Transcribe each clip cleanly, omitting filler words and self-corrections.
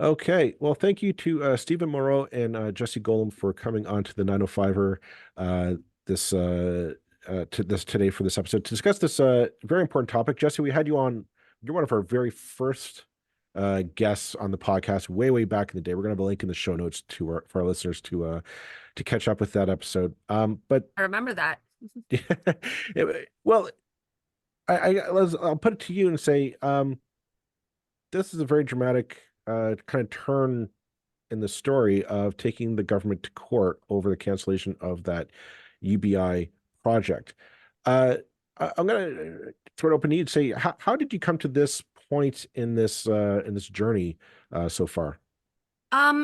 Okay. Well, thank you to Stephen Moreau and Jessie Golem for coming on to the 905er this to this today for this episode to discuss this very important topic. Jessie, we had you on. You're one of our very first guests on the podcast way back in the day. We're going to have a link in the show notes to for our listeners to catch up with that episode. But I remember that. well, I'll put it to you and say this is a very dramatic kind of turn in the story of taking the government to court over the cancellation of that UBI project. I'm going to throw it open to you and say, how did you come to this point in this journey so far?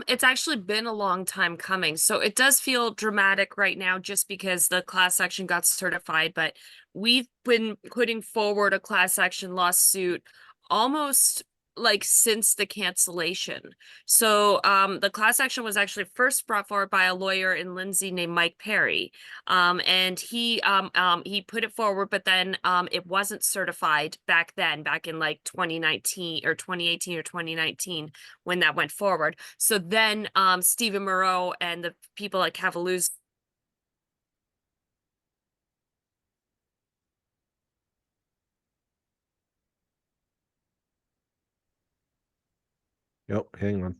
It's actually been a long time coming. So it does feel dramatic right now just because the class action got certified, but we've been putting forward a class action lawsuit almost like since the cancellation. So the class action was actually first brought forward by a lawyer in Lindsay named Mike Perry. And he put it forward, but then it wasn't certified back then, back in like 2019 or 2018 or 2019 when that went forward. So then Stephen Moreau and the people at Cavallou's. Yep, hang on.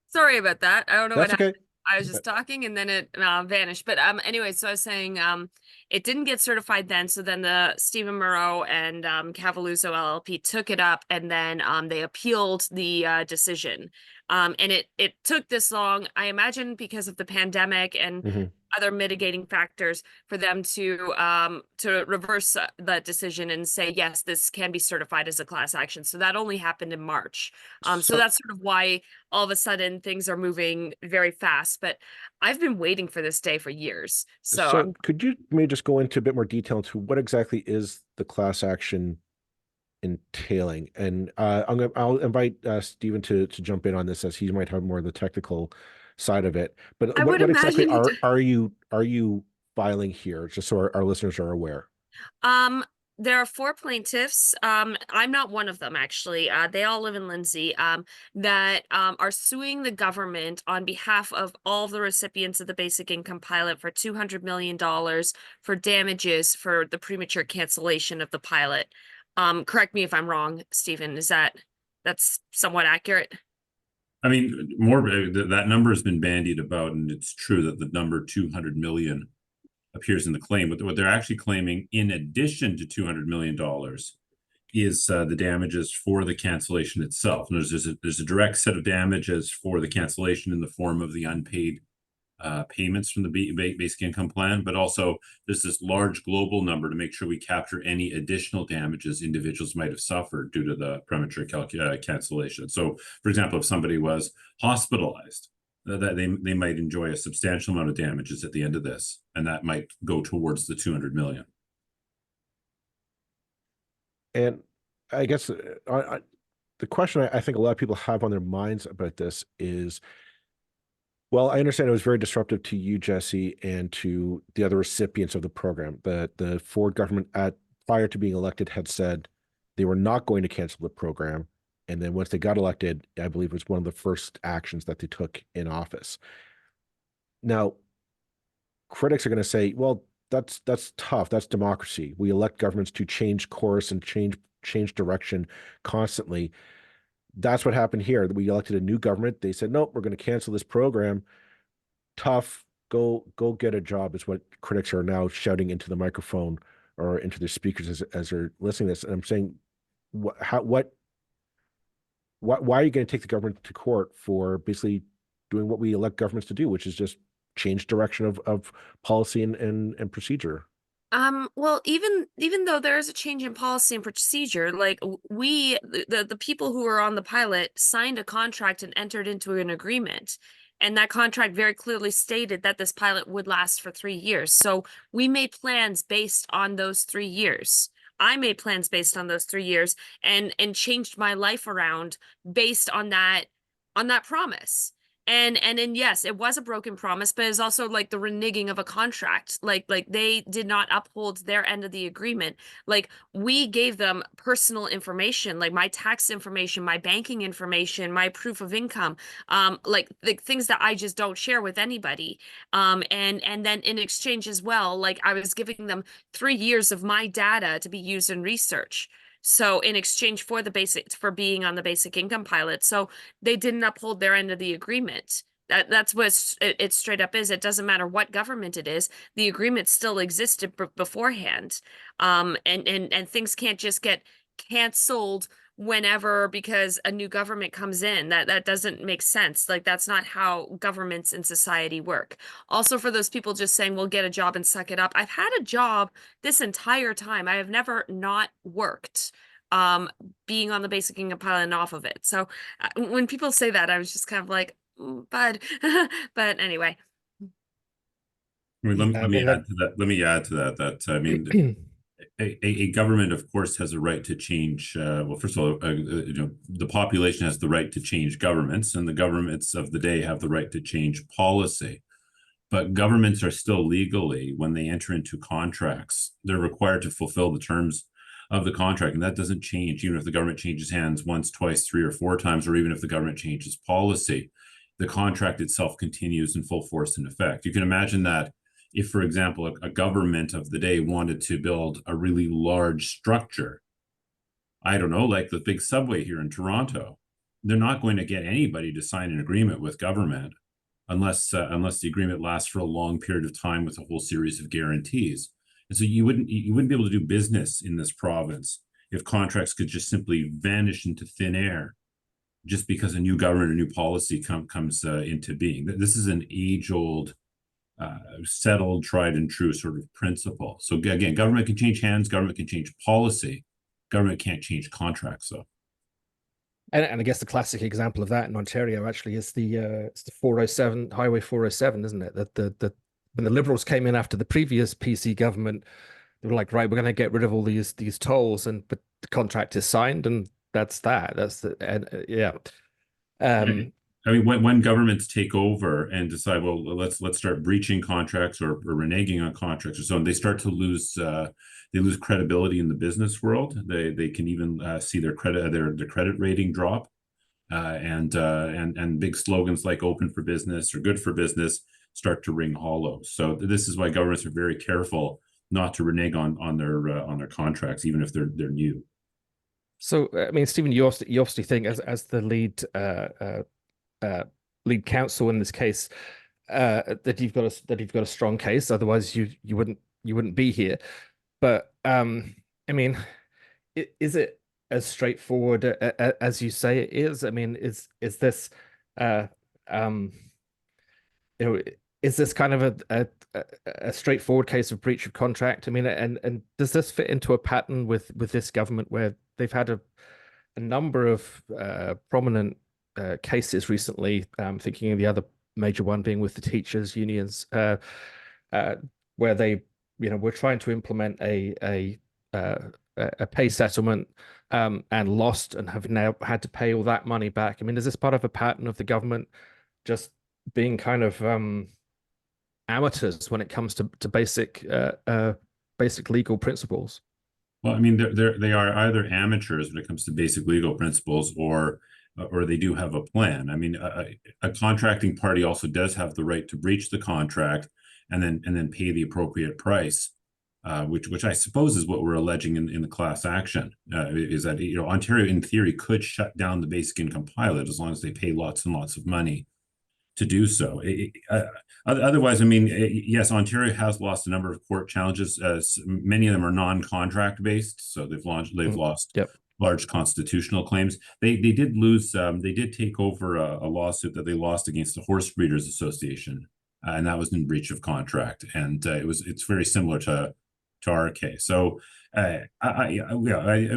Sorry about that. I don't know what That's happened. okay. I was just talking and then it vanished. But anyway, so I was saying it didn't get certified then. So then the Stephen Moreau and Cavaluzzo LLP took it up and then they appealed the decision. And it took this long, I imagine, because of the pandemic and Mhm. other mitigating factors for them to reverse that decision and say, yes, this can be certified as a class action. So that only happened in March. So So, that's sort of why all of a sudden things are moving very fast. But I've been waiting for this day for years. So so could you maybe just go into a bit more detail into what exactly is the class action entailing? And I'll invite Stephen to jump in on this as he might have more of the technical side of it. But I would what exactly imagine he does. are you filing here, just so our listeners are aware? Um, there are four plaintiffs. I'm not one of them, actually. They all live in Lindsay, that are suing the government on behalf of all the recipients of the basic income pilot for $200 million for damages for the premature cancellation of the pilot. Correct me if I'm wrong, Stephen. That's somewhat accurate? I mean, more that number has been bandied about, and it's true that the number 200 million appears in the claim. But what they're actually claiming, in addition to $200 million, is the damages for the cancellation itself. And there's a direct set of damages for the cancellation in the form of the unpaid payments from the basic income plan, but also there's this large global number to make sure we capture any additional damages individuals might have suffered due to the premature cancellation. So, for example, if somebody was hospitalized, that they might enjoy a substantial amount of damages at the end of this, and that might go towards the 200 million. And I guess the question I think a lot of people have on their minds about this is, well, I understand it was very disruptive to you, Jessie, and to the other recipients of the program. The Ford government, prior to being elected, had said they were not going to cancel the program. And then once they got elected, I believe it was one of the first actions that they took in office. Now, critics are going to say, well, that's tough. That's democracy. We elect governments to change course and change direction constantly. That's what happened here. We elected a new government. They said, nope, we're going to cancel this program. Tough. Go get a job is what critics are now shouting into the microphone or into their speakers as they're listening to this. And I'm saying, why are you going to take the government to court for basically doing what we elect governments to do, which is just change direction of policy and procedure? Well, even though there is a change in policy and procedure, like the people who were on the pilot signed a contract and entered into an agreement. And that contract very clearly stated that this pilot would last for 3 years. So we made plans based on those 3 years. I made plans based on those 3 years and changed my life around based on that promise. And then yes, it was a broken promise, but it's also like the reneging of a contract. Like they did not uphold their end of the agreement. Like we gave them personal information, like my tax information, my banking information, my proof of income, like the things that I just don't share with anybody. And then in exchange as well, like I was giving them 3 years of my data to be used in research. So in exchange for for being on the basic income pilot. So they didn't uphold their end of the agreement. That's what it straight up is. It doesn't matter what government it is. The agreement still existed beforehand. And things can't just get canceled whenever because a new government comes in. That doesn't make sense. Like that's not how governments in society work. Also, for those people just saying we'll get a job and suck it up. I've had a job this entire time. I have never not worked. Being on the basic income pilot and off of it. So when people say that, I was just kind of like, bud. But anyway. I mean, Yeah, I let me mean, add to that. Let me add to that. That I mean, a government, of course, has a right to change. Well, first of all, you know, the population has the right to change governments, and the governments of the day have the right to change policy. But governments are still legally, when they enter into contracts, they're required to fulfill the terms of the contract, and that doesn't change even if the government changes hands once, twice, 3 or 4 times, or even if the government changes policy. The contract itself continues in full force and effect. You can imagine that if, for example, a government of the day wanted to build a really large structure, I don't know, like the big subway here in Toronto, they're not going to get anybody to sign an agreement with government unless the agreement lasts for a long period of time with a whole series of guarantees. And so you wouldn't be able to do business in this province if contracts could just simply vanish into thin air just because a new government or new policy comes into being. This is an age-old, settled, tried and true sort of principle. So again, government can change hands, government can change policy, government can't change contracts though. And I guess the classic example of that in Ontario actually is it's the 407 Highway 407, isn't it? That when the Liberals came in after the previous PC government, they were like, right, we're going to get rid of all these tolls, but the contract is signed, and that's that. That's the yeah. I mean, when governments take over and decide, well, let's start breaching contracts or reneging on contracts or so on, they start to lose they lose credibility in the business world. They can even see their credit rating drop, and big slogans like "open for business" or "good for business" start to ring hollow. So this is why governments are very careful not to renege on their contracts, even if they're new. So I mean, Stephen, you obviously think as the lead lead counsel in this case that you've got a strong case. Otherwise, you wouldn't be here. But I mean, is it as straightforward as you say it is? I mean, is this you know, is this kind of a straightforward case of breach of contract? I mean, and does this fit into a pattern with this government where they've had a number of prominent cases recently, thinking of the other major one being with the teachers unions, where they, were trying to implement a pay settlement and lost and have now had to pay all that money back. I mean, is this part of a pattern of the government just being kind of amateurs when it comes to basic legal principles? Well, I mean, they are either amateurs when it comes to basic legal principles, or they do have a plan. I mean, a contracting party also does have the right to breach the contract and then pay the appropriate price, which I suppose is what we're alleging in the class action. Is that Ontario in theory could shut down the basic income pilot as long as they pay lots and lots of money to do so. Otherwise, I mean, yes, Ontario has lost a number of court challenges. Many of them are non-contract based, so they've lost Yep. large constitutional claims. They did lose. They did take over a lawsuit that they lost against the Horse Breeders Association, and that was in breach of contract. And it's very similar to our case. So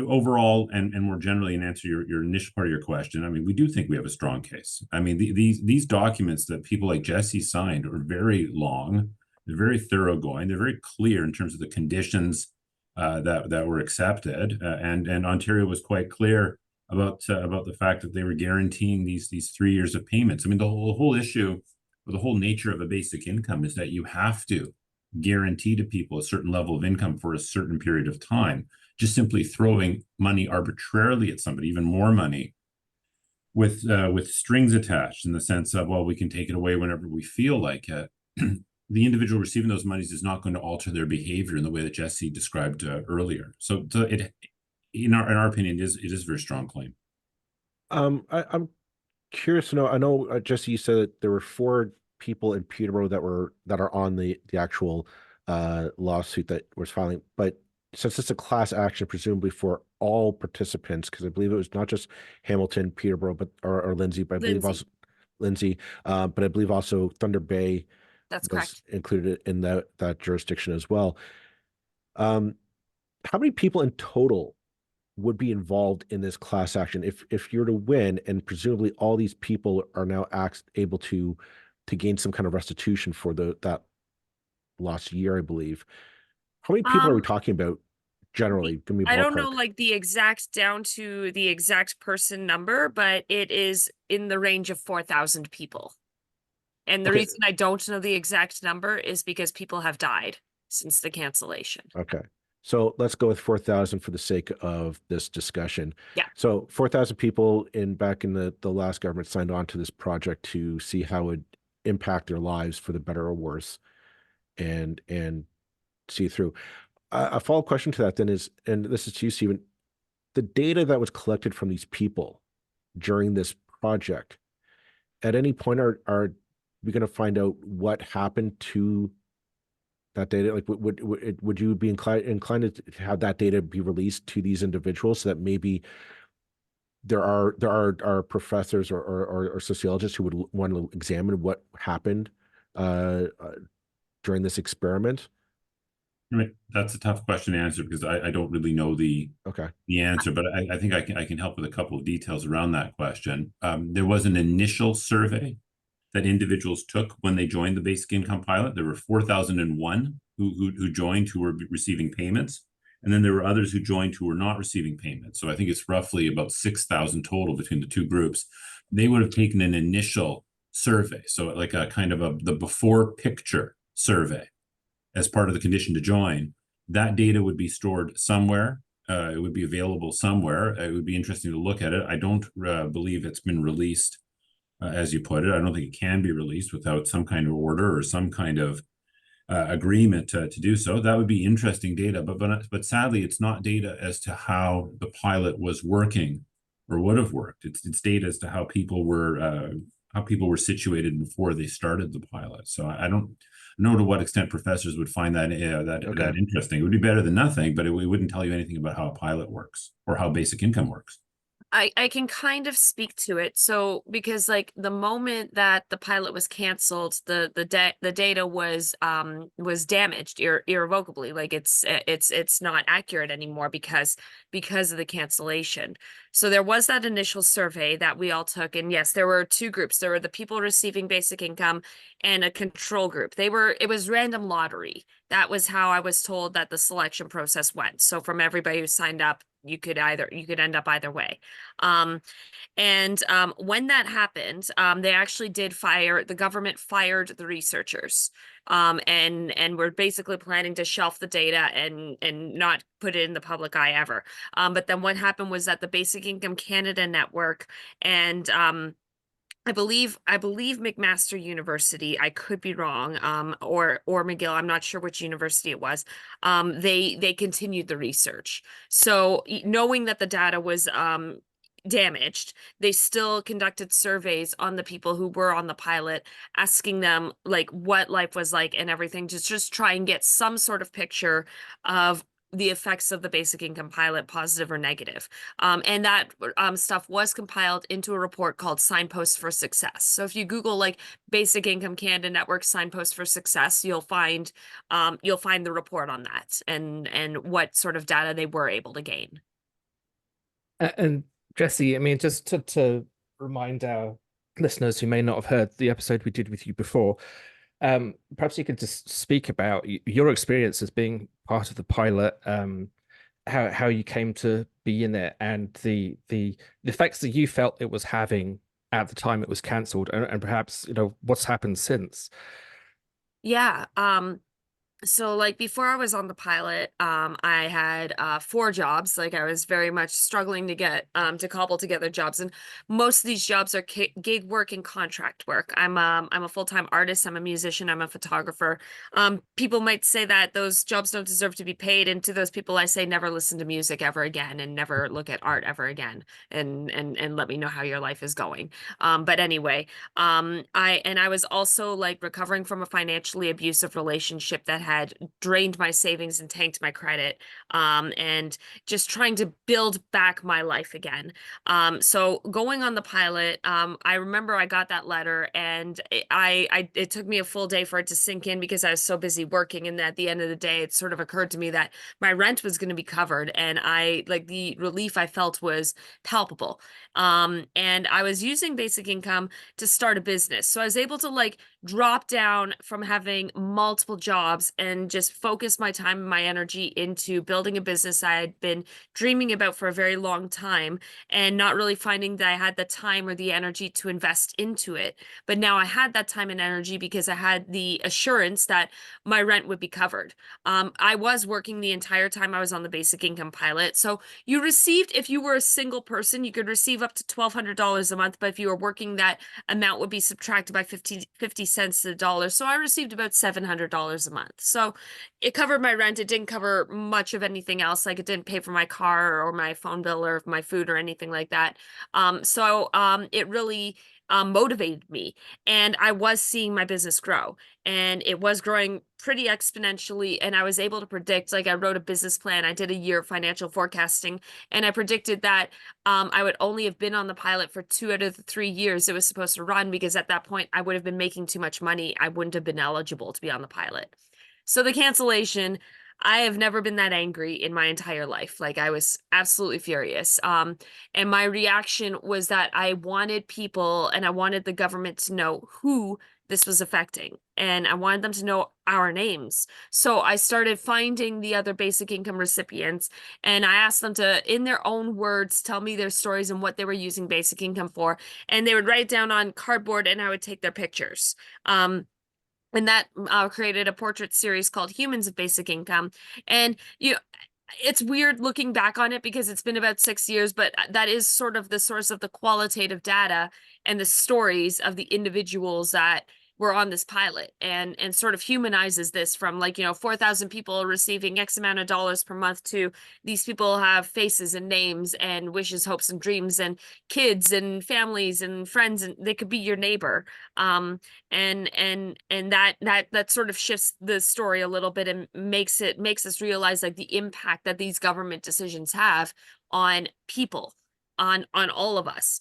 overall, and more generally, in answer to your initial part of your question, I mean, we do think we have a strong case. I mean, these documents that people like Jessie signed are very long, they're very thoroughgoing, they're very clear in terms of the conditions that were accepted, and Ontario was quite clear about the fact that they were guaranteeing these 3 years of payments. I mean, the whole issue, or the whole nature of a basic income is that you have to guarantee to people a certain level of income for a certain period of time. Just simply throwing money arbitrarily at somebody, even more money, with strings attached, in the sense of, well, we can take it away whenever we feel like it. The individual receiving those monies is not going to alter their behavior in the way that Jessie described earlier. So it, in our opinion, it is a very strong claim. I'm curious to know. I know, Jesse, you said that there were 4 people in Peterborough that are on the actual lawsuit that was filing, but since it's a class action, presumably for all participants, because I believe it was not just Hamilton, Peterborough, but or Lindsay, but I believe also Lindsay, but I believe also Thunder Bay That's was correct. included in that jurisdiction as well. How many people in total would be involved in this class action if you're to win, and presumably all these people are now able to gain some kind of restitution for that lost year, I believe. How many people are we talking about generally? Give me a I don't know ballpark. like the exact down to the exact person number, but it is in the range of 4,000 people. And the Okay. reason I don't know the exact number is because people have died since the cancellation. Okay. So let's go with 4,000 for the sake of this discussion. Yeah. So 4,000 people back in the last government signed on to this project to see how it would impact their lives for the better or worse, and see through. A follow-up question to that then is, and this is to you, Stephen, the data that was collected from these people during this project, at any point are we going to find out what happened to that data? Like, would you be inclined to have that data be released to these individuals, so that maybe there are professors or sociologists who would want to examine what happened during this experiment? Right. That's a tough question to answer, because I don't really know the answer, but I think I can help with a couple of details around that question. There was an initial survey that individuals took when they joined the basic income pilot. There were 4,001 who joined, who were receiving payments. And then there were others who joined who were not receiving payments. So I think it's roughly about 6,000 total between the two groups. They would have taken an initial survey. So like a kind of the before picture survey as part of the condition to join. That data would be stored somewhere. It would be available somewhere. It would be interesting to look at it. I don't believe it's been released, as you put it. I don't think it can be released without some kind of order or some kind of agreement to do so. That would be interesting data, but sadly, it's not data as to how the pilot was working or would have worked. It's data as to how people were situated before they started the pilot. So I don't know to what extent professors would find that that interesting. It would be better than nothing, but it wouldn't tell you anything about how a pilot works or how basic income works. I can kind of speak to it. So because like the moment that the pilot was canceled, the data was damaged irrevocably. Like it's not accurate anymore because of the cancellation. So there was that initial survey that we all took, and yes, there were 2 groups. There were the people receiving basic income and a control group. It was random lottery. That was how I was told that the selection process went. So from everybody who signed up, you could end up either way. When that happened, they actually the government fired the researchers, and we're basically planning to shelf the data and not put it in the public eye ever. But then what happened was that the Basic Income Canada Network and I believe McMaster University, I could be wrong, or McGill, I'm not sure which university it was. They continued the research. So knowing that the data was damaged, they still conducted surveys on the people who were on the pilot, asking them like what life was like and everything, to just try and get some sort of picture of the effects of the basic income pilot, positive or negative. And that stuff was compiled into a report called Signposts for Success. So if you Google like Basic Income Canada Network Signposts for Success, you'll find the report on that and what sort of data they were able to gain. And Jessie, I mean, just to remind our listeners who may not have heard the episode we did with you before, perhaps you could just speak about your experience as being part of the pilot, how you came to be in it and the effects that you felt it was having at the time it was cancelled, and perhaps, you know, what's happened since. Yeah. So like before I was on the pilot, I had 4 jobs. Like I was very much struggling to get to cobble together jobs, and most of these jobs are gig work and contract work. I'm a full-time artist. I'm a musician. I'm a photographer. People might say that those jobs don't deserve to be paid, and to those people I say never listen to music ever again, and never look at art ever again, and let me know how your life is going. But anyway, I was also like recovering from a financially abusive relationship that had drained my savings and tanked my credit, and just trying to build back my life again. So going on the pilot, I remember I got that letter, and it took me a full day for it to sink in because I was so busy working, and at the end of the day it sort of occurred to me that my rent was going to be covered, and the relief I felt was palpable. And I was using basic income to start a business. So I was able to like drop down from having multiple jobs and just focus my time and my energy into building a business I had been dreaming about for a very long time, and not really finding that I had the time or the energy to invest into it. But now I had that time and energy because I had the assurance that my rent would be covered. I was working the entire time I was on the basic income pilot. So you received, if you were a single person, you could receive up to $1,200 a month. But if you were working, that amount would be subtracted by 50 cents to the dollar. So I received about $700 a month. So it covered my rent. It didn't cover much of anything else. Like it didn't pay for my car or my phone bill or my food or anything like that. So it really motivated me, and I was seeing my business grow, and it was growing pretty exponentially. And I was able to predict, like I wrote a business plan. I did a year of financial forecasting, and I predicted that I would only have been on the pilot for 2 out of the 3 years it was supposed to run, because at that point I would have been making too much money. I wouldn't have been eligible to be on the pilot. So the cancellation, I have never been that angry in my entire life. Like I was absolutely furious. And my reaction was that I wanted people, and I wanted the government to know who this was affecting, and I wanted them to know our names. So I started finding the other basic income recipients, and I asked them to, in their own words, tell me their stories and what they were using basic income for. And they would write it down on cardboard, and I would take their pictures. And that created a portrait series called Humans of Basic Income. And it's weird looking back on it because it's been about 6 years, but that is sort of the source of the qualitative data and the stories of the individuals that were on this pilot, and sort of humanizes this from, like, 4,000 people receiving X amount of dollars per month to these people have faces and names and wishes, hopes, and dreams, and kids and families and friends, and they could be your neighbor. And that sort of shifts the story a little bit and makes us realize like the impact that these government decisions have on people, on all of us.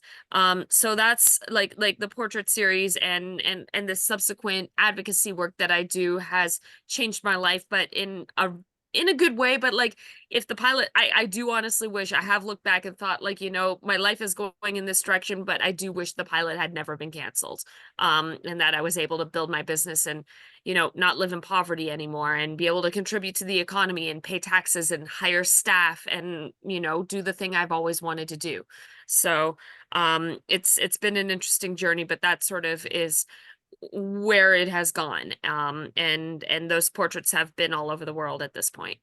So that's like the portrait series and the subsequent advocacy work that I do has changed my life, but in a good way. But like, if the pilot, I do honestly wish, I have looked back and thought, like, my life is going in this direction, but I do wish the pilot had never been canceled, and that I was able to build my business and not live in poverty anymore, and be able to contribute to the economy and pay taxes and hire staff and do the thing I've always wanted to do. So it's been an interesting journey, but that sort of is where it has gone. And those portraits have been all over the world at this point.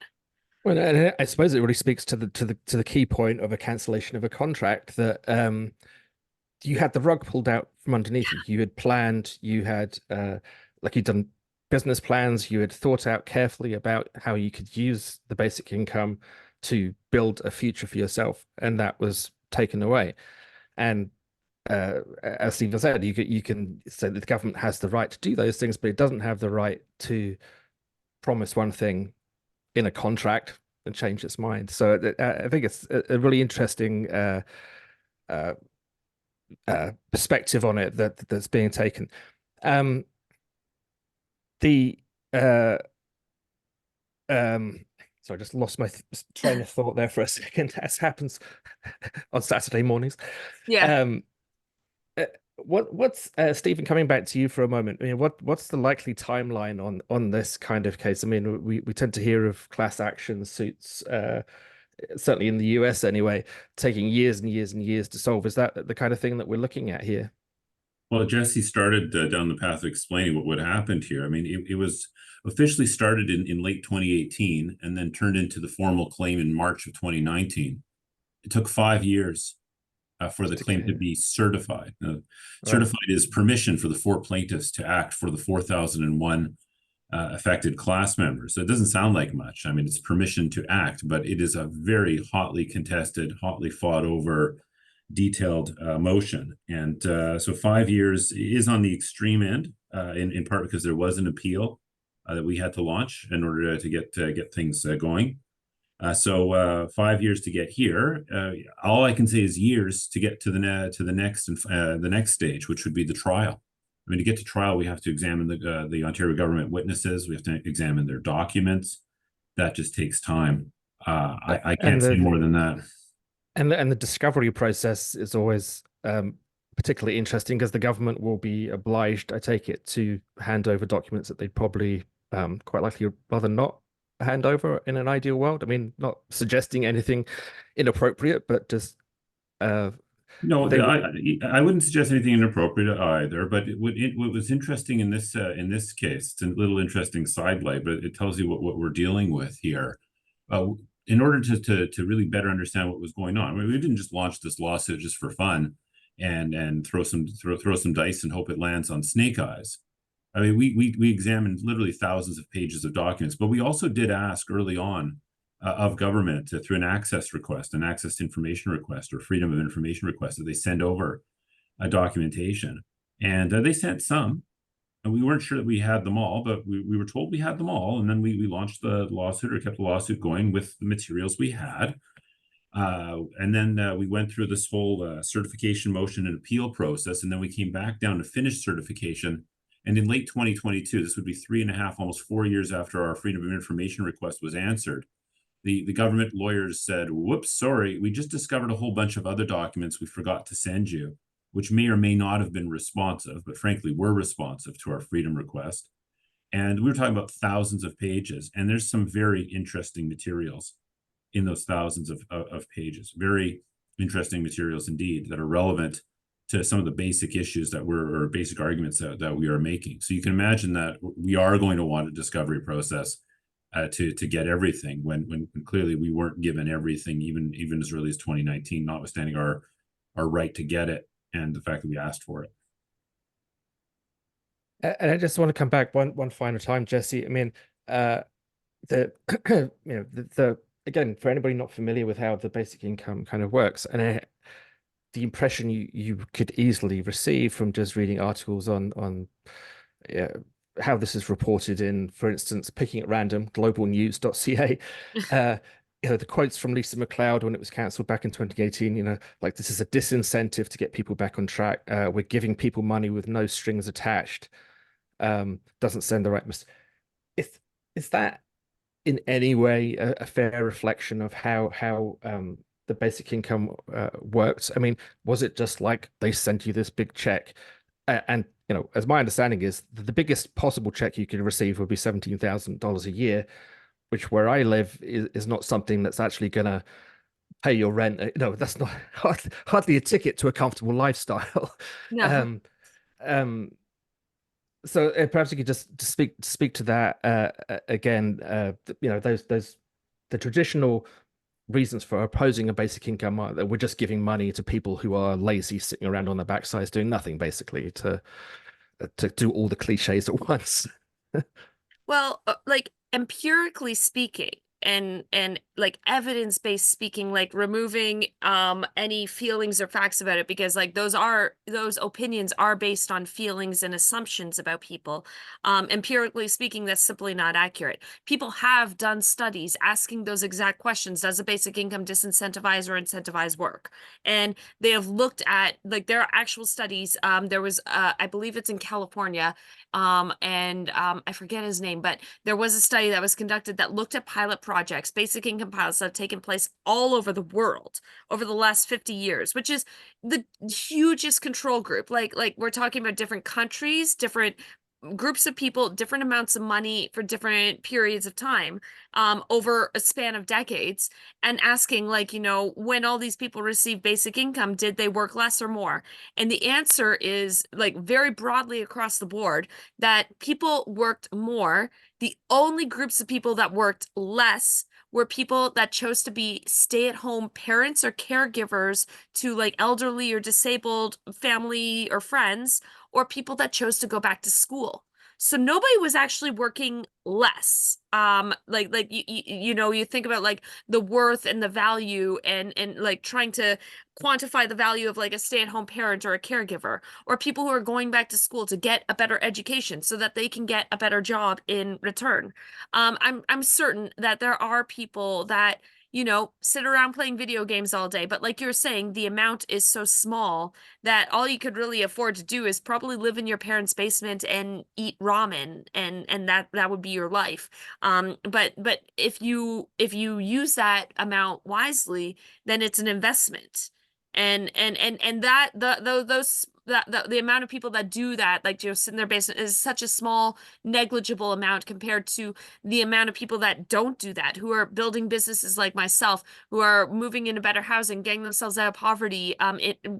Well, and I suppose it really speaks to the key point of a cancellation of a contract, that you had the rug pulled out from underneath you. You had planned, you had like you'd done business plans, you had thought out carefully about how you could use the basic income to build a future for yourself, and that was taken away. And as Stephen said, you can say that the government has the right to do those things, but it doesn't have the right to promise one thing in a contract and change its mind. So I think it's a really interesting perspective on it that's being taken. So I just lost my train of thought there for a second, as happens on Saturday mornings. Yeah. What's Stephen, coming back to you for a moment, I mean, what's the likely timeline on this kind of case? I mean, we tend to hear of class action suits certainly in the US anyway, taking years and years and years to solve. Is that the kind of thing that we're looking at here? Well, Jessie started down the path of explaining what happened here. I mean, it was officially started in late 2018 and then turned into the formal claim in March of 2019. It took 5 years for the claim to be certified. Certified is permission for the 4 plaintiffs to act for the 4,001 affected class members. So it doesn't sound like much. I mean, it's permission to act, but it is a very hotly contested, hotly fought over, detailed motion. And so 5 years is on the extreme end, in part because there was an appeal that we had to launch in order to get things going. So 5 years to get here. All I can say is years to get to the next stage, which would be the trial. I mean, to get to trial, we have to examine the Ontario government witnesses. We have to examine their documents. That just takes time. I can't say more than that. And the discovery process is always particularly interesting because the government will be obliged, I take it, to hand over documents that they'd probably quite likely rather not hand over in an ideal world. I mean, not suggesting anything inappropriate, but just no, I wouldn't suggest anything inappropriate either. But what was interesting in this case, it's a little interesting sidelight, but it tells you what we're dealing with here. In order to really better understand what was going on, I mean, we didn't just launch this lawsuit just for fun and throw some dice and hope it lands on snake eyes. I mean, we examined literally thousands of pages of documents, but we also did ask early on of government through an access request, an access to information request, or freedom of information request, that they send over a documentation, and they sent some. And we weren't sure that we had them all, but we were told we had them all. And then we launched the lawsuit, or kept the lawsuit going with the materials we had. And then we went through this whole certification motion and appeal process. And then we came back down to finish certification. And in late 2022, this would be 3.5, almost 4 years after our freedom of information request was answered, the government lawyers said, whoops, sorry, we just discovered a whole bunch of other documents we forgot to send you, which may or may not have been responsive, but frankly, were responsive to our freedom request. And we were talking about thousands of pages, and there's some very interesting materials in those thousands of pages, very interesting materials indeed, that are relevant to some of the basic issues or basic arguments that we are making. So you can imagine that we are going to want a discovery process to get everything, when clearly we weren't given everything, even as early as 2019, notwithstanding our right to get it and the fact that we asked for it. And I just want to come back one final time, Jessie. I mean, again, for anybody not familiar with how the basic income kind of works, and the impression you could easily receive from just reading articles on how this is reported in, for instance, picking at random, globalnews.ca, the quotes from Lisa McLeod when it was cancelled back in 2018, like, this is a disincentive to get people back on track. We're giving people money with no strings attached. Doesn't send the right message. Is that in any way a fair reflection of how the basic income worked? I mean, was it just like they sent you this big check? And as my understanding is, the biggest possible check you could receive would be $17,000 a year, which, where I live, is not something that's actually going to pay your rent. No, that's not hardly a ticket to a comfortable lifestyle. No. So perhaps you could just speak to that again. The traditional reasons for opposing a basic income are that we're just giving money to people who are lazy, sitting around on their backsides doing nothing, basically, to do all the cliches at once. Well, like, empirically speaking, and like evidence-based speaking, like removing any feelings or facts about it, because like those opinions are based on feelings and assumptions about people. Empirically speaking, that's simply not accurate. People have done studies asking those exact questions: does a basic income disincentivize or incentivize work? And they have looked at, like, there are actual studies. There was I believe it's in California, and I forget his name, but there was a study that was conducted that looked at pilot projects, basic income pilots, that have taken place all over the world over the last 50 years, which is the hugest control group. Like we're talking about different countries, different groups of people different amounts of money for different periods of time over a span of decades, and asking, like, you know, when all these people receive basic income, did they work less or more? And the answer is, like, very broadly across the board, that people worked more. The only groups of people that worked less were people that chose to be stay-at-home parents or caregivers to, like, elderly or disabled family or friends, or people that chose to go back to school. So nobody was actually working less. You know, you think about, like, the worth and the value, and like trying to quantify the value of, like, a stay-at-home parent or a caregiver, or people who are going back to school to get a better education so that they can get a better job in return. I'm certain that there are people that, you know, sit around playing video games all day, but like you're saying, the amount is so small that all you could really afford to do is probably live in your parents' basement and eat ramen, and that would be your life. But if you use that amount wisely, then it's an investment. And that the amount of people that do that, like, just sit in their basement, is such a small, negligible amount compared to the amount of people that don't do that, who are building businesses like myself, who are moving into better housing, getting themselves out of poverty,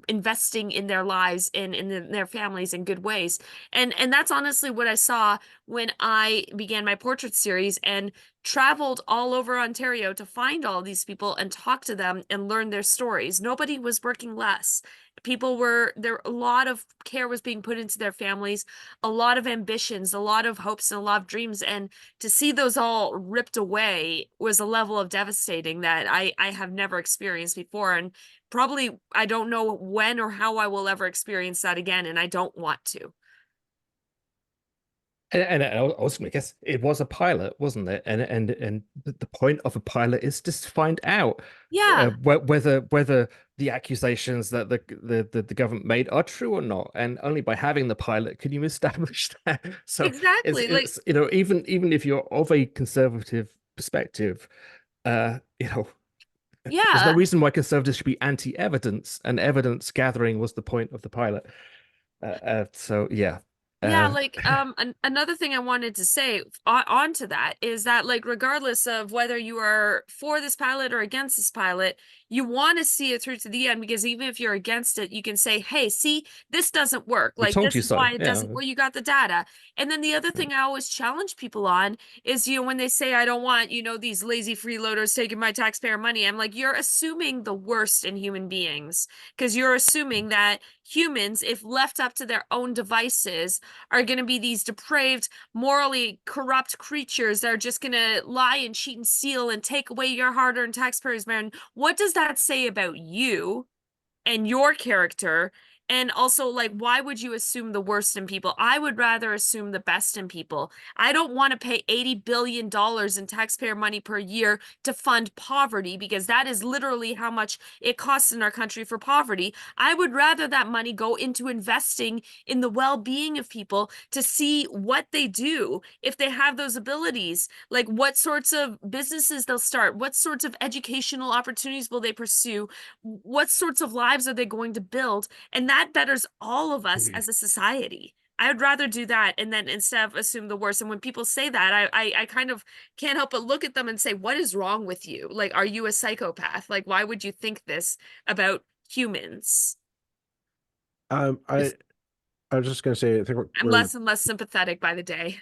investing in their lives and in their families in good ways. And that's honestly what I saw when I began my portrait series and traveled all over Ontario to find all these people and talk to them and learn their stories. Nobody was working less. People were there, a lot of care was being put into their families, a lot of ambitions, a lot of hopes, and a lot of dreams. And to see those all ripped away was a level of devastating that I have never experienced before. And probably I don't know when or how I will ever experience that again, and I don't want to. And I was going to guess it was a pilot, wasn't it? And the point of a pilot is just to find out Yeah. whether the accusations that the government made are true or not. And only by having the pilot can you establish that. So Exactly. it's you know, even if you're of a conservative perspective, you know, there's no Yeah. reason why conservatives should be anti-evidence, and evidence gathering was the point of the pilot. So yeah. Yeah, like another thing I wanted to say on to that is that, like, regardless of whether you are for this pilot or against this pilot, you want to see it through to the end, because even if you're against it, you can say, hey, see, this doesn't work. We Like, told this you is so. why it Yeah. doesn't. Well, you got the data. And then the other thing I always challenge people on is, you know, when they say, I don't want, you know, these lazy freeloaders taking my taxpayer money, I'm like, you're assuming the worst in human beings, because you're assuming that humans, if left up to their own devices, are going to be these depraved, morally corrupt creatures that are just going to lie and cheat and steal and take away your hard-earned taxpayers' money. What does that say about you and your character? And also, like, why would you assume the worst in people? I would rather assume the best in people. I don't want to pay $80 billion in taxpayer money per year to fund poverty, because that is literally how much it costs in our country for poverty. I would rather that money go into investing in the well-being of people, to see what they do if they have those abilities, like what sorts of businesses they'll start, what sorts of educational opportunities will they pursue, what sorts of lives are they going to build, and that betters all of us as a society. I would rather do that, and then instead of assume the worst. And when people say that, I kind of can't help but look at them and say, what is wrong with you? Like, are you a psychopath? Like, why would you think this about humans? I was just going to say, I think I'm less and less sympathetic by the day.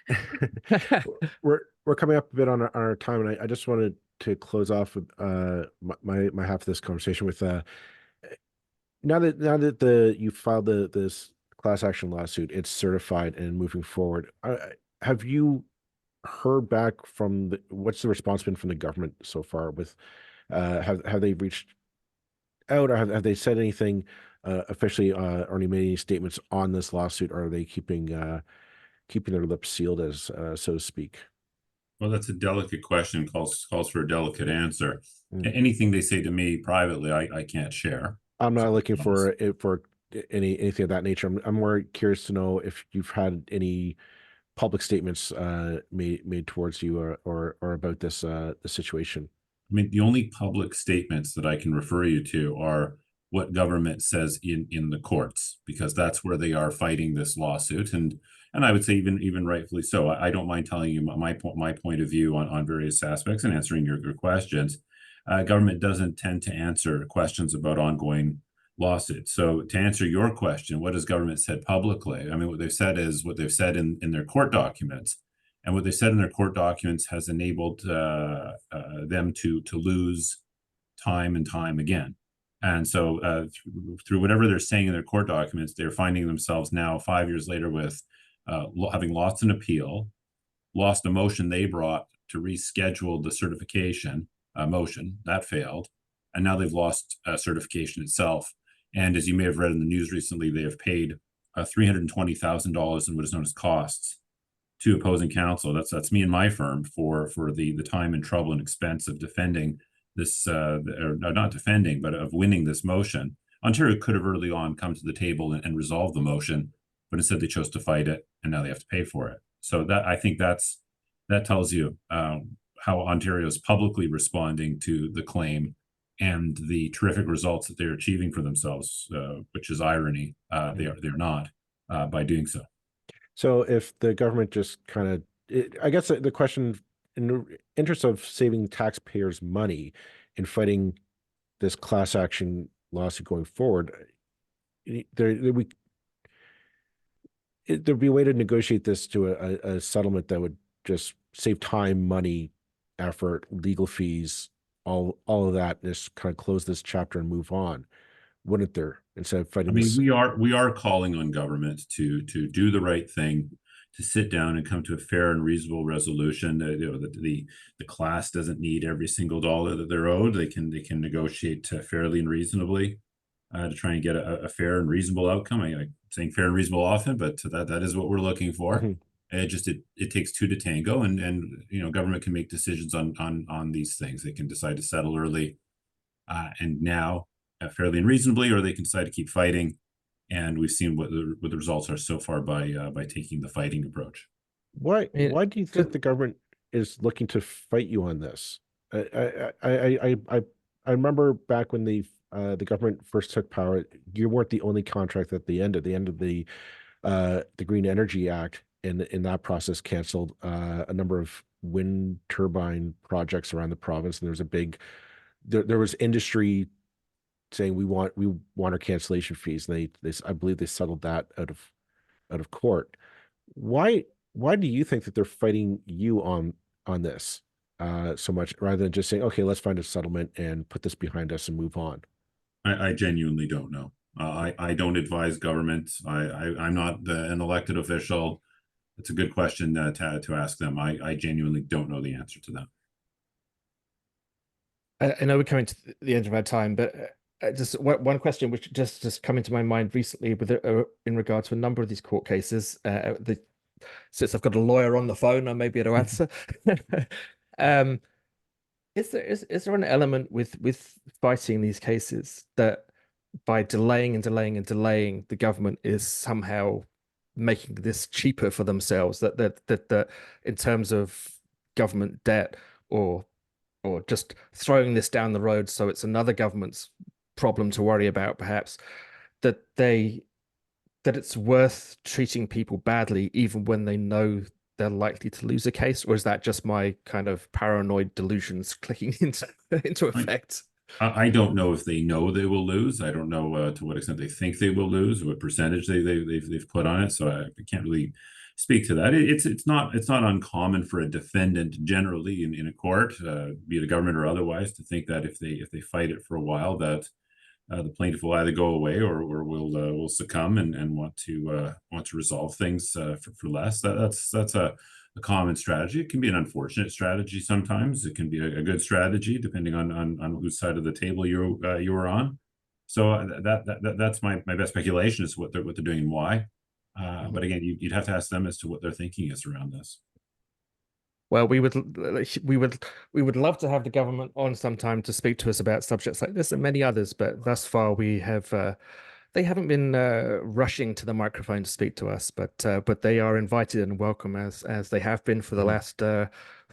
we're coming up a bit on our time, and I just wanted to close off with my half of this conversation with now that you filed this class action lawsuit, it's certified and moving forward. Have you heard back from what's the response been from the government so far? With have they reached out, or have they said anything officially, or any made any statements on this lawsuit, or are they keeping their lips sealed, as so to speak? Well, that's a delicate question, calls for a delicate answer. Anything they say to me privately, I can't share. I'm not looking for anything of that nature. I'm more curious to know if you've had any public statements made towards you, or about this the situation. I mean, the only public statements that I can refer you to are what government says in the courts, because that's where they are fighting this lawsuit. And I would say even rightfully so. I don't mind telling you my point of view on various aspects and answering your questions. Government doesn't tend to answer questions about ongoing lawsuits. So to answer your question, what has government said publicly? I mean, what they've said is what they've said in their court documents. And what they said in their court documents has enabled them to lose time and time again. And so through whatever they're saying in their court documents, they're finding themselves now 5 years later with having lost an appeal, lost a motion they brought to reschedule the certification motion. That failed. And now they've lost certification itself. And as you may have read in the news recently, they have paid $320,000 in what is known as costs to opposing counsel. That's me and my firm for the time and trouble and expense of defending this, or not defending, but of winning this motion. Ontario could have early on come to the table and resolved the motion, but instead they chose to fight it, and now they have to pay for it. So that, I think that tells you how Ontario is publicly responding to the claim and the terrific results that they're achieving for themselves, which is irony. They're not by doing so. So if the government just kind of, I guess the question, in the interest of saving taxpayers money in fighting this class action lawsuit going forward, there'd be a way to negotiate this to a settlement that would just save time, money, effort, legal fees, all of that, and just kind of close this chapter and move on, wouldn't there? Instead of fighting this. We are calling on government to do the right thing, to sit down and come to a fair and reasonable resolution. The class doesn't need every single dollar that they're owed. They can negotiate fairly and reasonably to try and get a fair and reasonable outcome. I'm saying fair and reasonable often, but that is what we're looking for. Mm-hmm. It takes two to tango, and government can make decisions on these things. They can decide to settle early and now fairly and reasonably, or they can decide to keep fighting. And we've seen what the results are so far by taking the fighting approach. Why do you think the government is looking to fight you on this? I remember back when the government first took power, you weren't the only contract at the end of the Green Energy Act, and in that process canceled a number of wind turbine projects around the province. And there was a big, there was industry saying we want our cancellation fees, and I believe they settled that out of court. Why do you think that they're fighting you on this so much, rather than just saying, okay, let's find a settlement and put this behind us and move on? I genuinely don't know. I don't advise government. I'm not an elected official. It's a good question to ask them. I genuinely don't know the answer to that. I know we're coming to the end of our time, but just one question which just come into my mind recently with in regard to a number of these court cases. Since I've got a lawyer on the phone, I may be able to answer. Is there an element with fighting these cases that by delaying and delaying and delaying, the government is somehow making this cheaper for themselves? That in terms of government debt or just throwing this down the road, so it's another government's problem to worry about, perhaps, that it's worth treating people badly even when they know they're likely to lose a case? Or is that just my kind of paranoid delusions clicking into effect? I don't know if they know they will lose. I don't know to what extent they think they will lose, what percentage they've put on it. So I can't really speak to that. It's not uncommon for a defendant generally in a court, be it a government or otherwise, to think that if they fight it for a while, that the plaintiff will either go away or will succumb and want to resolve things for less. That's a common strategy. It can be an unfortunate strategy sometimes. It can be a good strategy depending on whose side of the table you are on. So that's my best speculation as to what they're doing and why. But again, you'd have to ask them as to what their thinking is around this. Well, we would love to have the government on sometime to speak to us about subjects like this and many others, but thus far we have they haven't been rushing to the microphone to speak to us, but they are invited and welcome as they have been for the last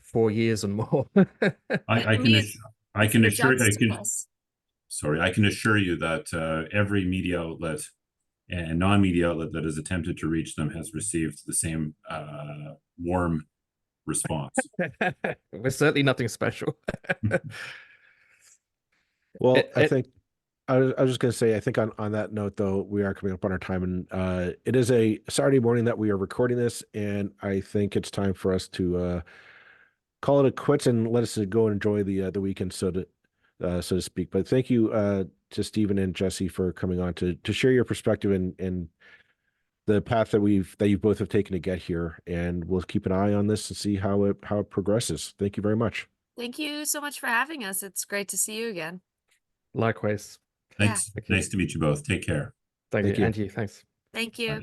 4 years and more. I can assure you. sorry, I can assure you that every media outlet and non-media outlet that has attempted to reach them has received the same warm response. We're certainly nothing special. Well, It- I it- think I was just going to say, I think on that note, though, we are coming up on our time, and it is a Saturday morning that we are recording this, and I think it's time for us to call it a quits and let us go and enjoy the weekend, so to speak. But thank you to Stephen and Jessie for coming on to share your perspective and the path that you both have taken to get here, and we'll keep an eye on this and see how it progresses. Thank you very much. Thank you so much for having us. It's great to see you again. Likewise. Thanks. Thank you. Nice to meet you both. Take care. Thank Thank you. you. And you. Thanks. Thank Bye you. now.